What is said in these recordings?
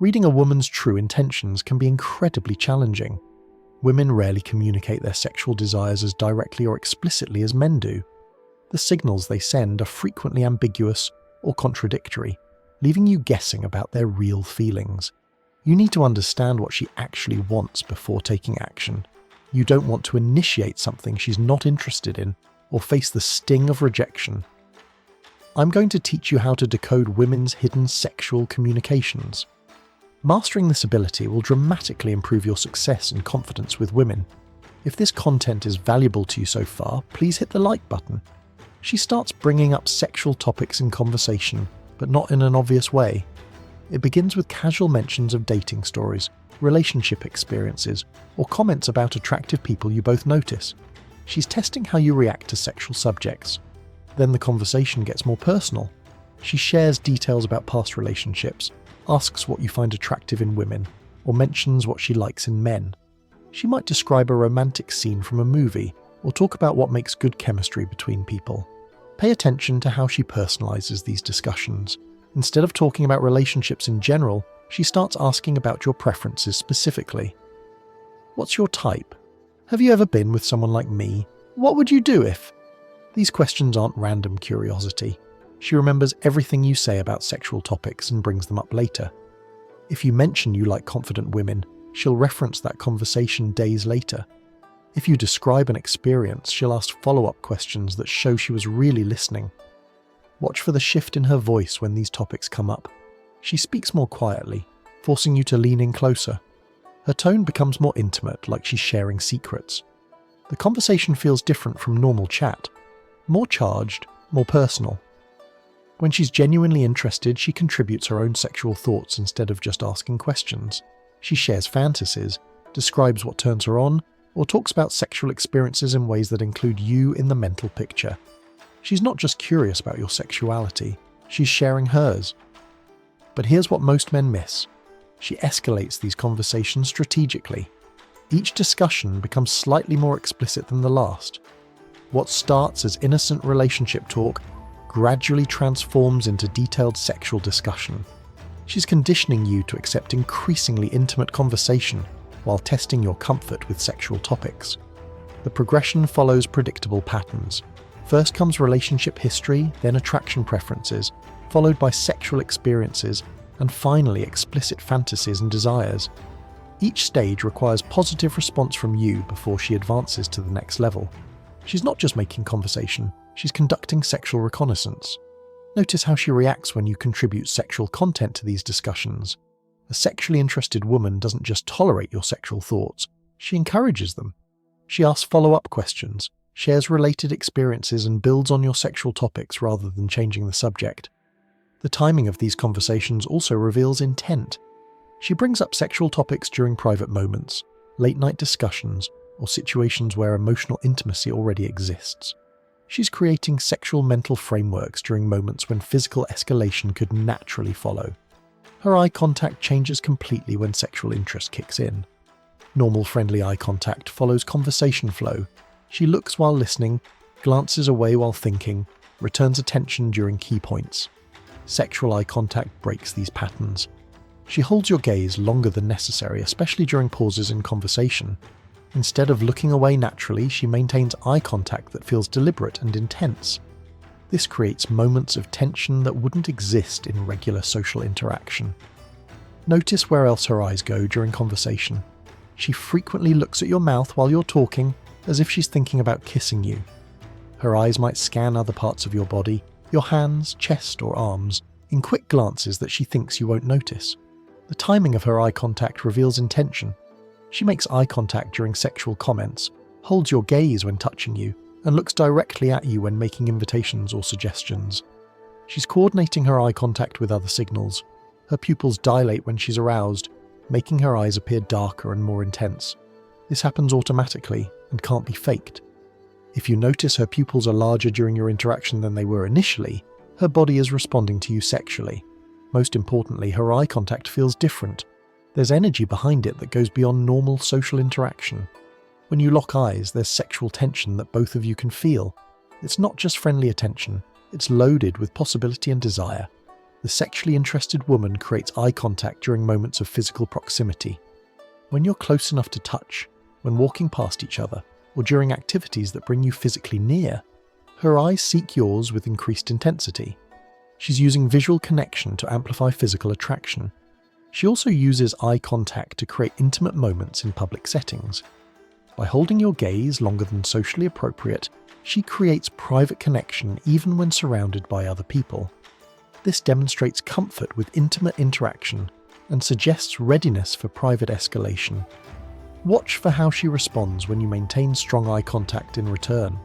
Reading a woman's true intentions can be incredibly challenging. Women rarely communicate their sexual desires as directly or explicitly as men do. The signals they send are frequently ambiguous or contradictory, leaving you guessing about their real feelings. You need to understand what she actually wants before taking action. You don't want to initiate something she's not interested in or face the sting of rejection. I'm going to teach you how to decode women's hidden sexual communications. Mastering this ability will dramatically improve your success and confidence with women. If this content is valuable to you so far, please hit the like button. She starts bringing up sexual topics in conversation, but not in an obvious way. It begins with casual mentions of dating stories, relationship experiences, or comments about attractive people you both notice. She's testing how you react to sexual subjects. Then the conversation gets more personal. She shares details about past relationships, asks what you find attractive in women, or mentions what she likes in men. She might describe a romantic scene from a movie, or talk about what makes good chemistry between people. Pay attention to how she personalizes these discussions. Instead of talking about relationships in general, she starts asking about your preferences specifically. What's your type? Have you ever been with someone like me? What would you do if? These questions aren't random curiosity. She remembers everything you say about sexual topics and brings them up later. If you mention you like confident women, she'll reference that conversation days later. If you describe an experience, she'll ask follow-up questions that show she was really listening. Watch for the shift in her voice when these topics come up. She speaks more quietly, forcing you to lean in closer. Her tone becomes more intimate, like she's sharing secrets. The conversation feels different from normal chat. More charged, more personal. When she's genuinely interested, she contributes her own sexual thoughts instead of just asking questions. She shares fantasies, describes what turns her on, or talks about sexual experiences in ways that include you in the mental picture. She's not just curious about your sexuality, she's sharing hers. But here's what most men miss. She escalates these conversations strategically. Each discussion becomes slightly more explicit than the last. What starts as innocent relationship talk gradually transforms into detailed sexual discussion. She's conditioning you to accept increasingly intimate conversation while testing your comfort with sexual topics. The progression follows predictable patterns. First comes relationship history, then attraction preferences, followed by sexual experiences, and finally explicit fantasies and desires. Each stage requires positive response from you before she advances to the next level. She's not just making conversation, she's conducting sexual reconnaissance. Notice how she reacts when you contribute sexual content to these discussions. A sexually interested woman doesn't just tolerate your sexual thoughts, she encourages them. She asks follow-up questions, shares related experiences, and builds on your sexual topics rather than changing the subject. The timing of these conversations also reveals intent. She brings up sexual topics during private moments, late-night discussions, or situations where emotional intimacy already exists. She's creating sexual mental frameworks during moments when physical escalation could naturally follow. Her eye contact changes completely when sexual interest kicks in. Normal friendly eye contact follows conversation flow. She looks while listening, glances away while thinking, returns attention during key points. Sexual eye contact breaks these patterns. She holds your gaze longer than necessary, especially during pauses in conversation. Instead of looking away naturally, she maintains eye contact that feels deliberate and intense. This creates moments of tension that wouldn't exist in regular social interaction. Notice where else her eyes go during conversation. She frequently looks at your mouth while you're talking, as if she's thinking about kissing you. Her eyes might scan other parts of your body, your hands, chest, or arms, in quick glances that she thinks you won't notice. The timing of her eye contact reveals intention. She makes eye contact during sexual comments, holds your gaze when touching you, and looks directly at you when making invitations or suggestions. She's coordinating her eye contact with other signals. Her pupils dilate when she's aroused, making her eyes appear darker and more intense. This happens automatically and can't be faked. If you notice her pupils are larger during your interaction than they were initially, her body is responding to you sexually. Most importantly, her eye contact feels different. There's energy behind it that goes beyond normal social interaction. When you lock eyes, there's sexual tension that both of you can feel. It's not just friendly attention, it's loaded with possibility and desire. The sexually interested woman creates eye contact during moments of physical proximity. When you're close enough to touch, when walking past each other, or during activities that bring you physically near, her eyes seek yours with increased intensity. She's using visual connection to amplify physical attraction. She also uses eye contact to create intimate moments in public settings. By holding your gaze longer than socially appropriate, she creates private connection even when surrounded by other people. This demonstrates comfort with intimate interaction and suggests readiness for private escalation. Watch for how she responds when you maintain strong eye contact in return.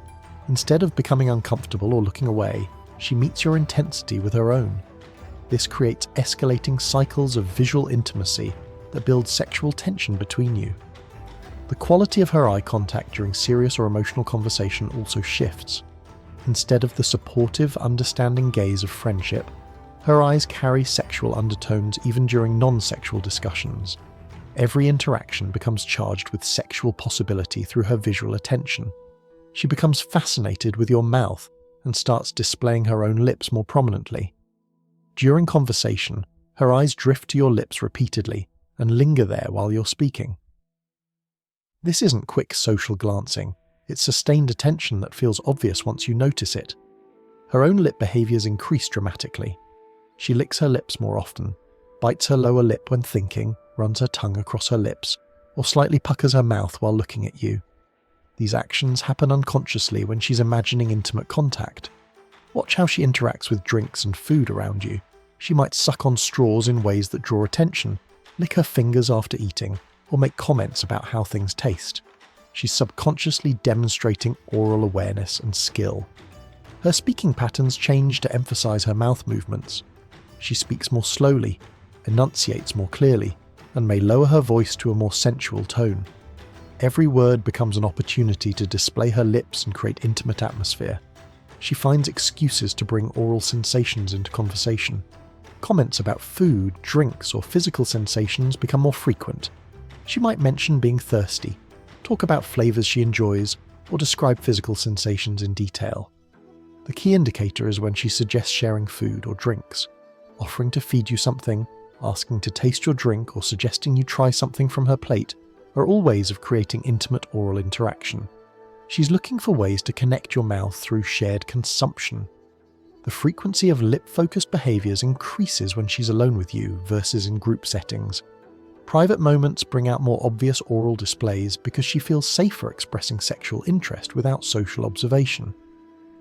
Instead of becoming uncomfortable or looking away, she meets your intensity with her own. This creates escalating cycles of visual intimacy that build sexual tension between you. The quality of her eye contact during serious or emotional conversation also shifts. Instead of the supportive, understanding gaze of friendship, her eyes carry sexual undertones even during non-sexual discussions. Every interaction becomes charged with sexual possibility through her visual attention. She becomes fascinated with your mouth and starts displaying her own lips more prominently. During conversation, her eyes drift to your lips repeatedly and linger there while you're speaking. This isn't quick social glancing, it's sustained attention that feels obvious once you notice it. Her own lip behaviours increase dramatically. She licks her lips more often, bites her lower lip when thinking, runs her tongue across her lips, or slightly puckers her mouth while looking at you. These actions happen unconsciously when she's imagining intimate contact. Watch how she interacts with drinks and food around you. She might suck on straws in ways that draw attention, lick her fingers after eating, or make comments about how things taste. She's subconsciously demonstrating oral awareness and skill. Her speaking patterns change to emphasize her mouth movements. She speaks more slowly, enunciates more clearly, and may lower her voice to a more sensual tone. Every word becomes an opportunity to display her lips and create intimate atmosphere. She finds excuses to bring oral sensations into conversation. Comments about food, drinks, or physical sensations become more frequent. She might mention being thirsty, talk about flavors she enjoys, or describe physical sensations in detail. The key indicator is when she suggests sharing food or drinks. Offering to feed you something, asking to taste your drink, or suggesting you try something from her plate are all ways of creating intimate oral interaction. She's looking for ways to connect your mouth through shared consumption. The frequency of lip-focused behaviours increases when she's alone with you versus in group settings. Private moments bring out more obvious oral displays because she feels safer expressing sexual interest without social observation.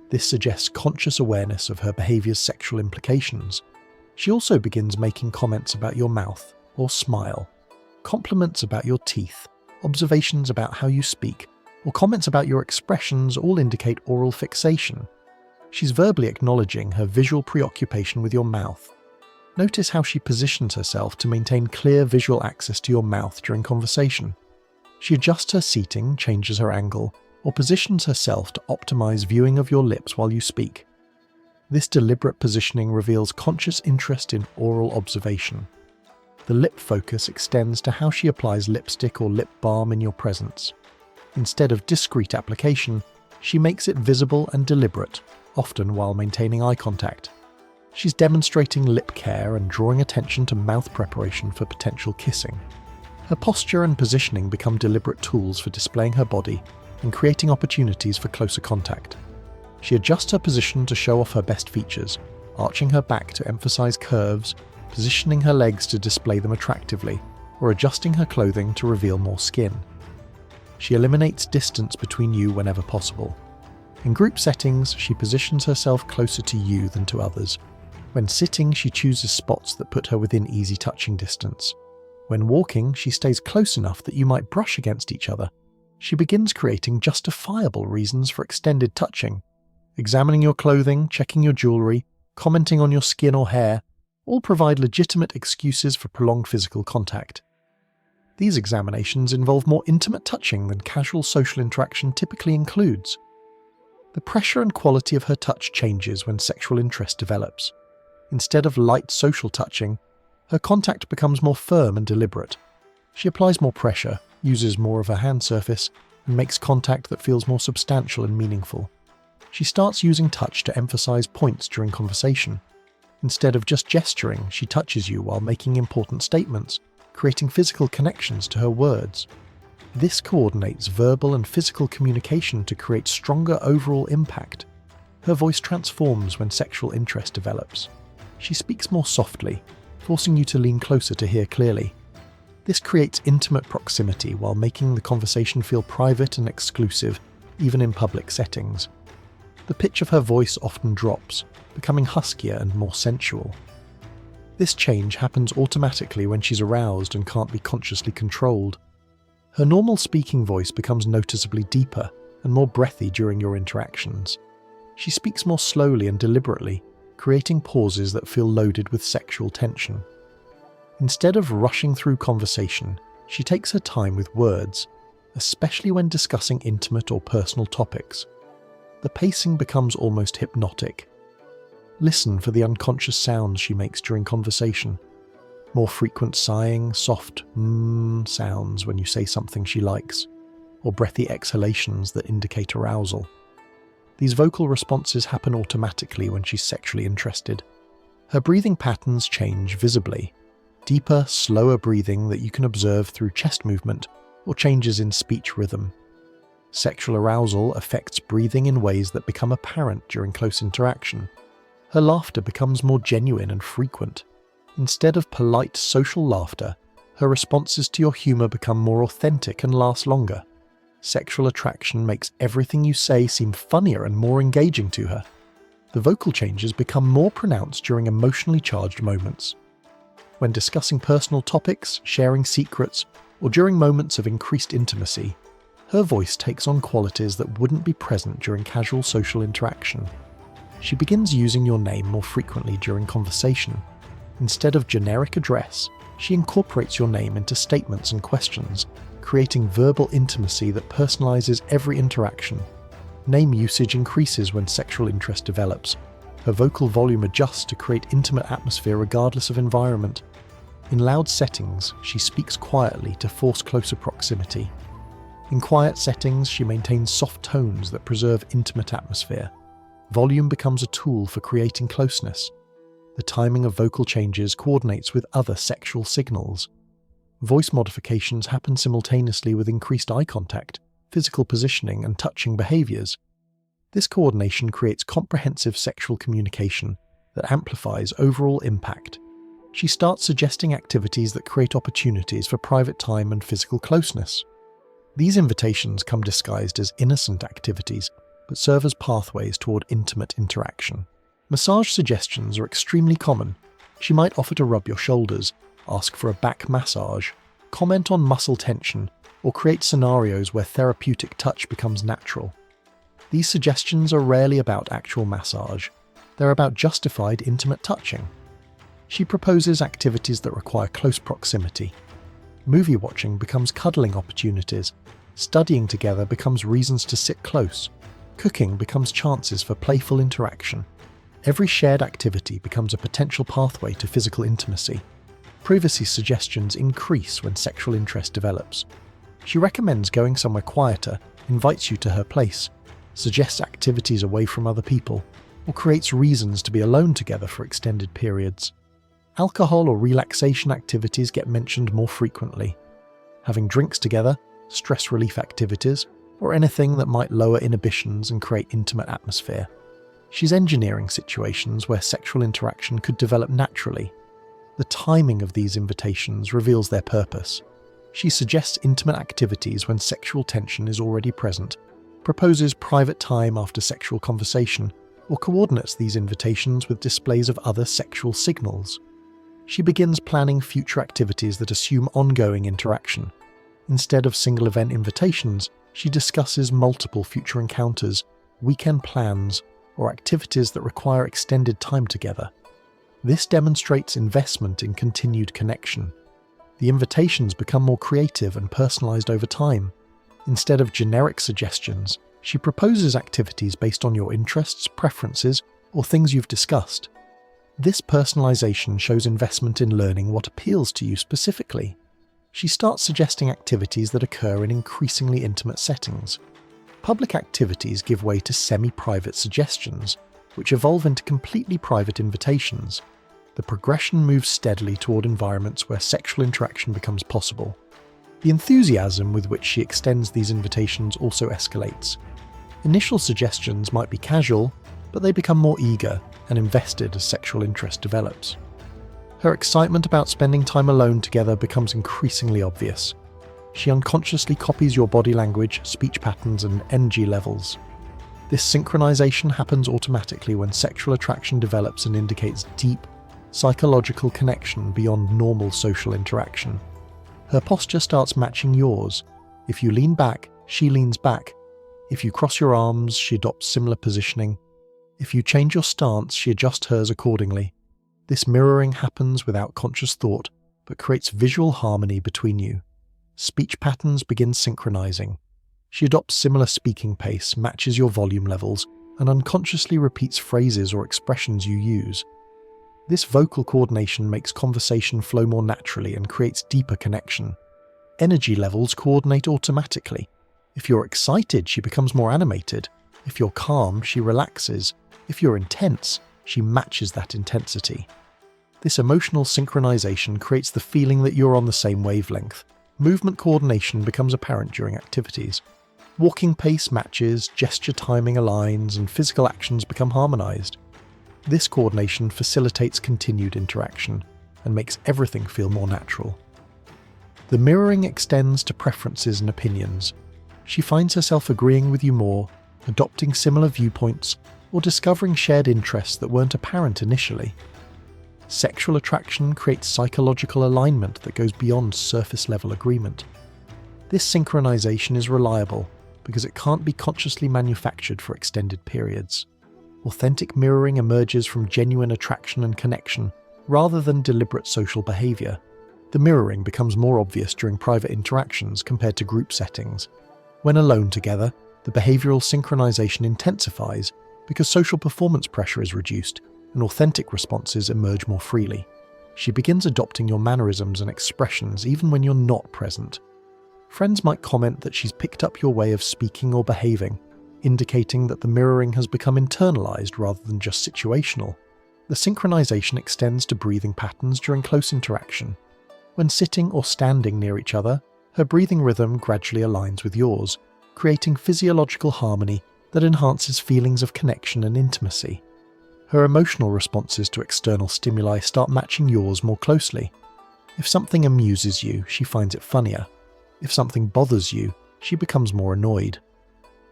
This suggests conscious awareness of her behaviour's sexual implications. She also begins making comments about your mouth or smile, compliments about your teeth, observations about how you speak, or comments about your expressions all indicate oral fixation. She's verbally acknowledging her visual preoccupation with your mouth. Notice how she positions herself to maintain clear visual access to your mouth during conversation. She adjusts her seating, changes her angle, or positions herself to optimize viewing of your lips while you speak. This deliberate positioning reveals conscious interest in oral observation. The lip focus extends to how she applies lipstick or lip balm in your presence. Instead of discreet application, she makes it visible and deliberate, often while maintaining eye contact. She's demonstrating lip care and drawing attention to mouth preparation for potential kissing. Her posture and positioning become deliberate tools for displaying her body and creating opportunities for closer contact. She adjusts her position to show off her best features, arching her back to emphasize curves, positioning her legs to display them attractively, or adjusting her clothing to reveal more skin. She eliminates distance between you whenever possible. In group settings, she positions herself closer to you than to others. When sitting, she chooses spots that put her within easy touching distance. When walking, she stays close enough that you might brush against each other. She begins creating justifiable reasons for extended touching. Examining your clothing, checking your jewellery, commenting on your skin or hair, all provide legitimate excuses for prolonged physical contact. These examinations involve more intimate touching than casual social interaction typically includes. The pressure and quality of her touch changes when sexual interest develops. Instead of light social touching, her contact becomes more firm and deliberate. She applies more pressure, uses more of her hand surface, and makes contact that feels more substantial and meaningful. She starts using touch to emphasize points during conversation. Instead of just gesturing, she touches you while making important statements, creating physical connections to her words. This coordinates verbal and physical communication to create stronger overall impact. Her voice transforms when sexual interest develops. She speaks more softly, forcing you to lean closer to hear clearly. This creates intimate proximity while making the conversation feel private and exclusive, even in public settings. The pitch of her voice often drops, becoming huskier and more sensual. This change happens automatically when she's aroused and can't be consciously controlled. Her normal speaking voice becomes noticeably deeper and more breathy during your interactions. She speaks more slowly and deliberately, creating pauses that feel loaded with sexual tension. Instead of rushing through conversation, she takes her time with words, especially when discussing intimate or personal topics. The pacing becomes almost hypnotic. Listen for the unconscious sounds she makes during conversation. More frequent sighing, soft sounds when you say something she likes, or breathy exhalations that indicate arousal. These vocal responses happen automatically when she's sexually interested. Her breathing patterns change visibly. Deeper, slower breathing that you can observe through chest movement or changes in speech rhythm. Sexual arousal affects breathing in ways that become apparent during close interaction. Her laughter becomes more genuine and frequent. Instead of polite social laughter, her responses to your humor become more authentic and last longer. Sexual attraction makes everything you say seem funnier and more engaging to her. The vocal changes become more pronounced during emotionally charged moments. When discussing personal topics, sharing secrets, or during moments of increased intimacy, her voice takes on qualities that wouldn't be present during casual social interaction. She begins using your name more frequently during conversation. Instead of generic address, she incorporates your name into statements and questions, creating verbal intimacy that personalizes every interaction. Name usage increases when sexual interest develops. Her vocal volume adjusts to create intimate atmosphere regardless of environment. In loud settings, she speaks quietly to force closer proximity. In quiet settings, she maintains soft tones that preserve intimate atmosphere. Volume becomes a tool for creating closeness. The timing of vocal changes coordinates with other sexual signals. Voice modifications happen simultaneously with increased eye contact, physical positioning, and touching behaviors. This coordination creates comprehensive sexual communication that amplifies overall impact. She starts suggesting activities that create opportunities for private time and physical closeness. These invitations come disguised as innocent activities, but serve as pathways toward intimate interaction. Massage suggestions are extremely common. She might offer to rub your shoulders, ask for a back massage, comment on muscle tension, or create scenarios where therapeutic touch becomes natural. These suggestions are rarely about actual massage. They're about justified intimate touching. She proposes activities that require close proximity. Movie watching becomes cuddling opportunities. Studying together becomes reasons to sit close. Cooking becomes chances for playful interaction. Every shared activity becomes a potential pathway to physical intimacy. Privacy suggestions increase when sexual interest develops. She recommends going somewhere quieter, invites you to her place, suggests activities away from other people, or creates reasons to be alone together for extended periods. Alcohol or relaxation activities get mentioned more frequently. Having drinks together, stress relief activities, or anything that might lower inhibitions and create intimate atmosphere. She's engineering situations where sexual interaction could develop naturally. The timing of these invitations reveals their purpose. She suggests intimate activities when sexual tension is already present, proposes private time after sexual conversation, or coordinates these invitations with displays of other sexual signals. She begins planning future activities that assume ongoing interaction. Instead of single event invitations, she discusses multiple future encounters, weekend plans, or activities that require extended time together. This demonstrates investment in continued connection. The invitations become more creative and personalized over time. Instead of generic suggestions, she proposes activities based on your interests, preferences, or things you've discussed. This personalization shows investment in learning what appeals to you specifically. She starts suggesting activities that occur in increasingly intimate settings. Public activities give way to semi-private suggestions, which evolve into completely private invitations. The progression moves steadily toward environments where sexual interaction becomes possible. The enthusiasm with which she extends these invitations also escalates. Initial suggestions might be casual, but they become more eager and invested as sexual interest develops. Her excitement about spending time alone together becomes increasingly obvious. She unconsciously copies your body language, speech patterns, and energy levels. This synchronization happens automatically when sexual attraction develops and indicates deep, psychological connection beyond normal social interaction. Her posture starts matching yours. If you lean back, she leans back. If you cross your arms, she adopts similar positioning. If you change your stance, she adjusts hers accordingly. This mirroring happens without conscious thought, but creates visual harmony between you. Speech patterns begin synchronizing. She adopts similar speaking pace, matches your volume levels, and unconsciously repeats phrases or expressions you use. This vocal coordination makes conversation flow more naturally and creates deeper connection. Energy levels coordinate automatically. If you're excited, she becomes more animated. If you're calm, she relaxes. If you're intense, she matches that intensity. This emotional synchronization creates the feeling that you're on the same wavelength. Movement coordination becomes apparent during activities. Walking pace matches, gesture timing aligns, and physical actions become harmonized. This coordination facilitates continued interaction and makes everything feel more natural. The mirroring extends to preferences and opinions. She finds herself agreeing with you more, adopting similar viewpoints, or discovering shared interests that weren't apparent initially. Sexual attraction creates psychological alignment that goes beyond surface-level agreement. This synchronization is reliable because it can't be consciously manufactured for extended periods. Authentic mirroring emerges from genuine attraction and connection, rather than deliberate social behavior. The mirroring becomes more obvious during private interactions compared to group settings. When alone together, the behavioral synchronization intensifies because social performance pressure is reduced and authentic responses emerge more freely. She begins adopting your mannerisms and expressions even when you're not present. Friends might comment that she's picked up your way of speaking or behaving, indicating that the mirroring has become internalized rather than just situational. The synchronization extends to breathing patterns during close interaction. When sitting or standing near each other, her breathing rhythm gradually aligns with yours, creating physiological harmony that enhances feelings of connection and intimacy. Her emotional responses to external stimuli start matching yours more closely. If something amuses you, she finds it funnier. If something bothers you, she becomes more annoyed.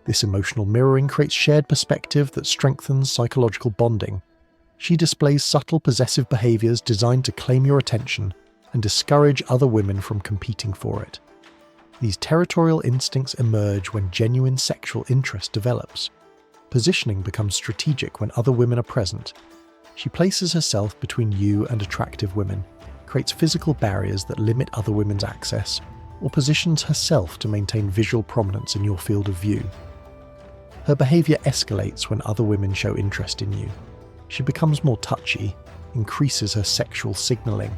This emotional mirroring creates shared perspective that strengthens psychological bonding. She displays subtle possessive behaviors designed to claim your attention and discourage other women from competing for it. These territorial instincts emerge when genuine sexual interest develops. Positioning becomes strategic when other women are present. She places herself between you and attractive women, creates physical barriers that limit other women's access, or positions herself to maintain visual prominence in your field of view. Her behavior escalates when other women show interest in you. She becomes more touchy, increases her sexual signaling,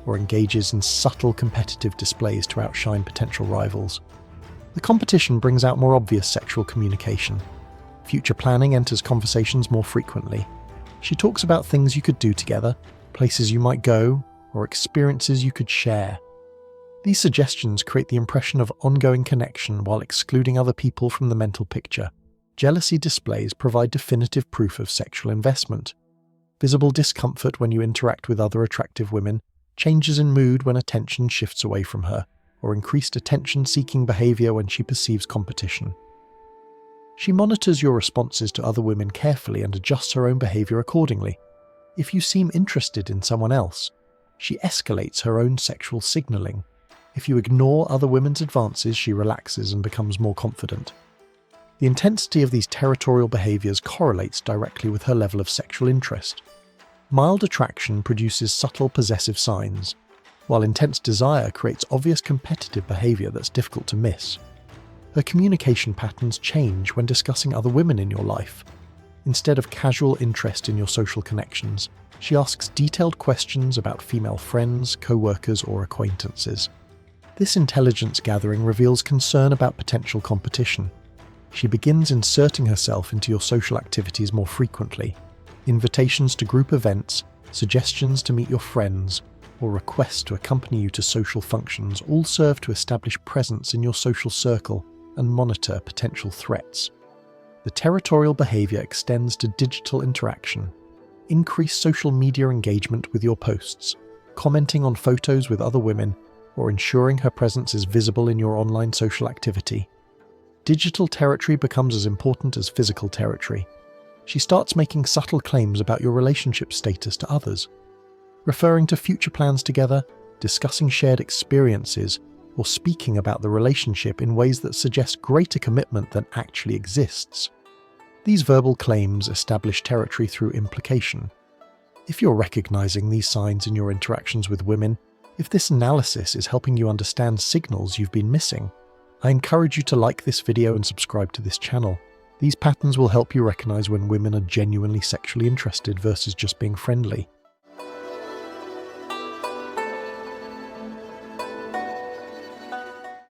or engages in subtle competitive displays to outshine potential rivals. The competition brings out more obvious sexual communication. Future planning enters conversations more frequently. She talks about things you could do together, places you might go, or experiences you could share. These suggestions create the impression of ongoing connection while excluding other people from the mental picture. Jealousy displays provide definitive proof of sexual investment. Visible discomfort when you interact with other attractive women, changes in mood when attention shifts away from her, or increased attention-seeking behavior when she perceives competition. She monitors your responses to other women carefully and adjusts her own behavior accordingly. If you seem interested in someone else, she escalates her own sexual signaling. If you ignore other women's advances, she relaxes and becomes more confident. The intensity of these territorial behaviors correlates directly with her level of sexual interest. Mild attraction produces subtle possessive signs, while intense desire creates obvious competitive behavior that's difficult to miss. Her communication patterns change when discussing other women in your life. Instead of casual interest in your social connections, she asks detailed questions about female friends, co-workers, or acquaintances. This intelligence gathering reveals concern about potential competition. She begins inserting herself into your social activities more frequently. Invitations to group events, suggestions to meet your friends, or requests to accompany you to social functions all serve to establish presence in your social circle and monitor potential threats. The territorial behavior extends to digital interaction. Increase social media engagement with your posts, commenting on photos with other women, or ensuring her presence is visible in your online social activity. Digital territory becomes as important as physical territory. She starts making subtle claims about your relationship status to others, referring to future plans together, discussing shared experiences, or speaking about the relationship in ways that suggest greater commitment than actually exists. These verbal claims establish territory through implication. If you're recognizing these signs in your interactions with women, if this analysis is helping you understand signals you've been missing, I encourage you to like this video and subscribe to this channel. These patterns will help you recognize when women are genuinely sexually interested versus just being friendly.